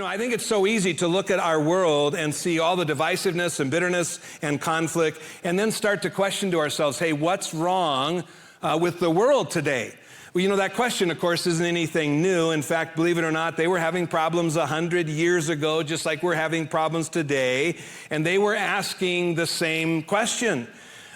I think it's so easy to look at our world and see all the divisiveness and bitterness and conflict and then start to question to ourselves, hey, what's wrong with the world today? Well, that question, of course, isn't anything new. In fact, believe it or not, they were having problems 100 years ago, just like we're having problems today, and they were asking the same question.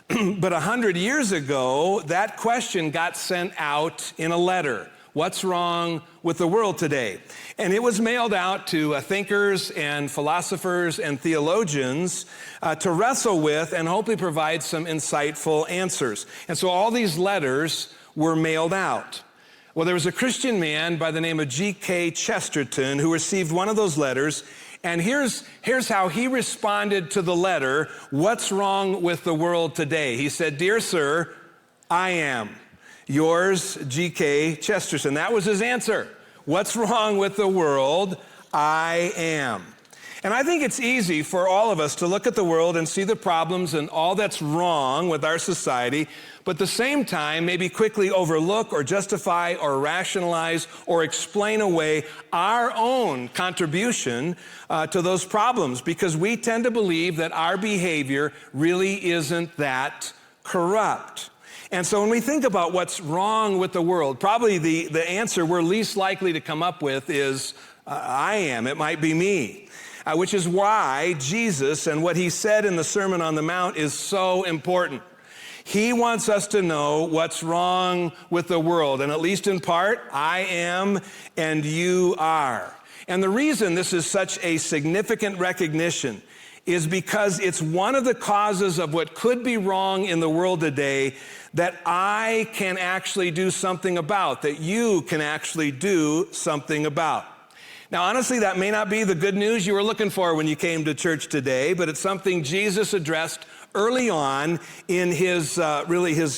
But 100 years ago, that question got sent out in a letter. What's wrong with the world today? And it was mailed out to thinkers and philosophers and theologians to wrestle with and hopefully provide some insightful answers. And so all these letters were mailed out. Well, there was a Christian man by the name of G.K. Chesterton who received one of those letters, and here's how he responded to the letter, what's wrong with the world today? He said, "Dear sir, I am. Yours, G.K. Chesterton." That was his answer. What's wrong with the world? I am. And I think it's easy for all of us to look at the world and see the problems and all that's wrong with our society, but at the same time, maybe quickly overlook or justify or rationalize or explain away our own contribution to those problems, because we tend to believe that our behavior really isn't that corrupt. And so when we think about what's wrong with the world, probably the answer we're least likely to come up with is, I am. It might be me. Which is why Jesus and what he said in the Sermon on the Mount is so important. He wants us to know what's wrong with the world. And at least in part, I am and you are. And the reason this is such a significant recognition is because it's one of the causes of what could be wrong in the world today that I can actually do something about, that you can actually do something about. Now, honestly, that may not be the good news you were looking for when you came to church today, but it's something Jesus addressed early on in his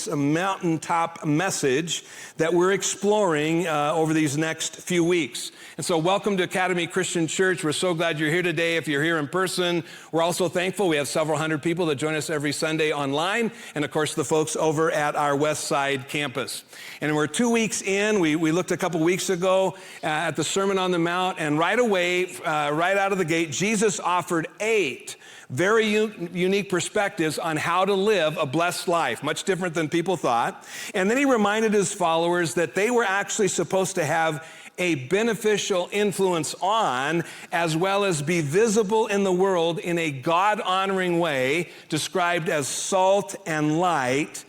mountaintop message that we're exploring over these next few weeks. And so welcome to Academy Christian Church. We're so glad you're here today. If you're here in person, we're also thankful. We have several hundred people that join us every Sunday online, and of course the folks over at our West Side campus. And we're 2 weeks in. We looked a couple weeks ago at the Sermon on the Mount, and right away, right out of the gate, Jesus offered 8 very unique perspectives on how to live a blessed life, much different than people thought. And then he reminded his followers that they were actually supposed to have a beneficial influence on, as well as be visible in the world in a God-honoring way, described as salt and light.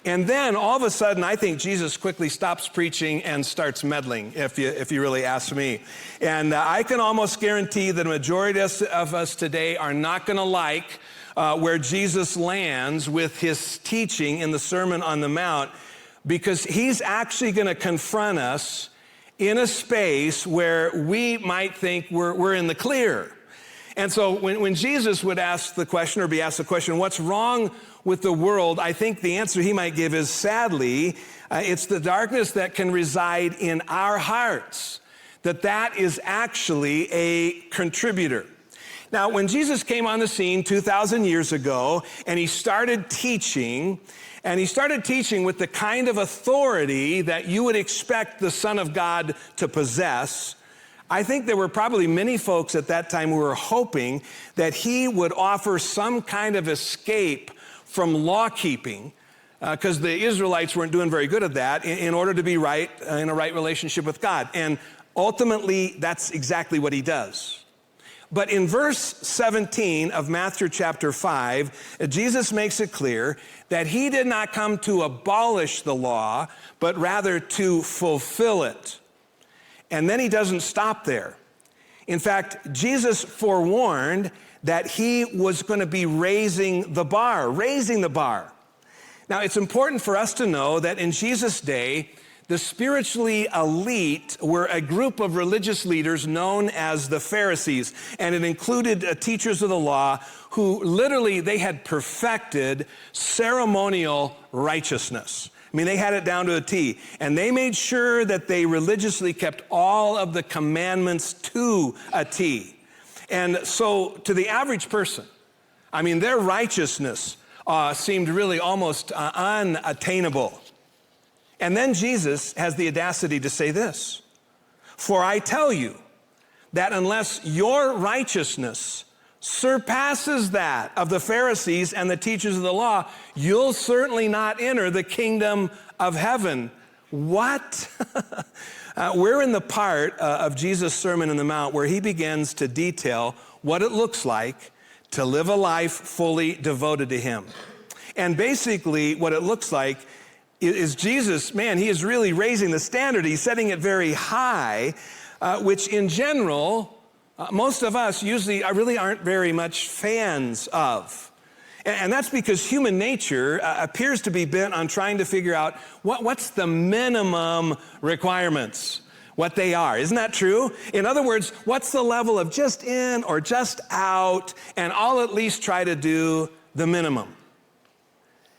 And then all of a sudden, I think Jesus quickly stops preaching and starts meddling, if you really ask me. And I can almost guarantee that a majority of us today are not going to like where Jesus lands with his teaching in the Sermon on the Mount, because he's actually going to confront us in a space where we might think we're in the clear. And so when Jesus would ask the question or be asked the question, what's wrong with the world? I think the answer he might give is, sadly, it's the darkness that can reside in our hearts, that is actually a contributor. Now, when Jesus came on the scene 2,000 years ago and he started teaching with the kind of authority that you would expect the Son of God to possess, I think there were probably many folks at that time who were hoping that he would offer some kind of escape from law keeping, because the Israelites weren't doing very good at that, in order to be right, in a right relationship with God. And ultimately, that's exactly what he does. But in verse 17 of Matthew chapter 5, Jesus makes it clear that he did not come to abolish the law, but rather to fulfill it. And then he doesn't stop there. In fact, Jesus forewarned that he was going to be raising the bar. Now, it's important for us to know that in Jesus' day, the spiritually elite were a group of religious leaders known as the Pharisees, and it included teachers of the law who literally, they had perfected ceremonial righteousness. I mean, they had it down to a T, and they made sure that they religiously kept all of the commandments to a T. And so to the average person, I mean, their righteousness seemed really almost unattainable. And then Jesus has the audacity to say this, "For I tell you that unless your righteousness surpasses that of the Pharisees and the teachers of the law, you'll certainly not enter the kingdom of heaven. What? We're in the part of Jesus' Sermon on the Mount where he begins to detail what it looks like to live a life fully devoted to him. And basically what it looks like is Jesus, man, he is really raising the standard. He's setting it very high, which in general, most of us usually really aren't very much fans of. And that's because human nature appears to be bent on trying to figure out what's the minimum requirements, what they are. Isn't that true? In other words, what's the level of just in or just out, and I'll at least try to do the minimum.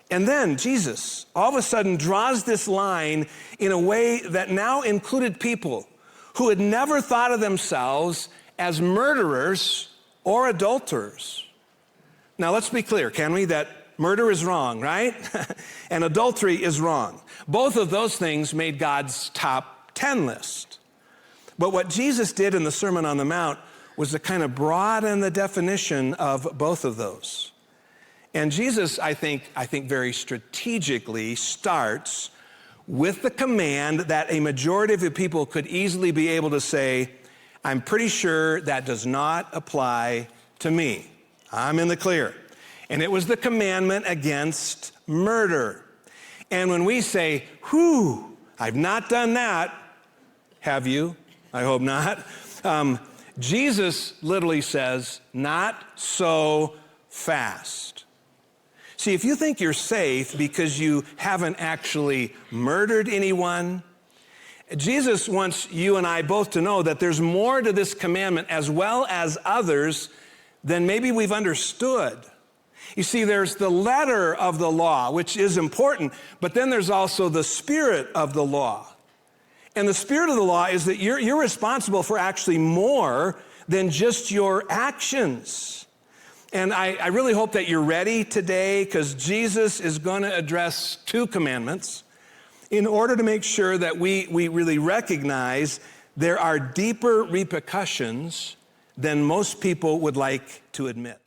And then Jesus all of a sudden draws this line in a way that now included people who had never thought of themselves as murderers or adulterers. Now let's be clear, can we, that murder is wrong, right? And adultery is wrong. Both of those things made God's top 10 list. But what Jesus did in the Sermon on the Mount was to kind of broaden the definition of both of those. And Jesus, I think very strategically starts with the command that a majority of the people could easily be able to say, I'm pretty sure that does not apply to me. I'm in the clear. And it was the commandment against murder. And when we say, whew, I've not done that, have you? I hope not. Jesus literally says, not so fast. See, if you think you're safe because you haven't actually murdered anyone, Jesus wants you and I both to know that there's more to this commandment as well as others than maybe we've understood. You see, there's the letter of the law, which is important, but then there's also the spirit of the law. And the spirit of the law is that you're responsible for actually more than just your actions. And I really hope that you're ready today, because Jesus is going to address two commandments in order to make sure that we really recognize there are deeper repercussions than most people would like to admit.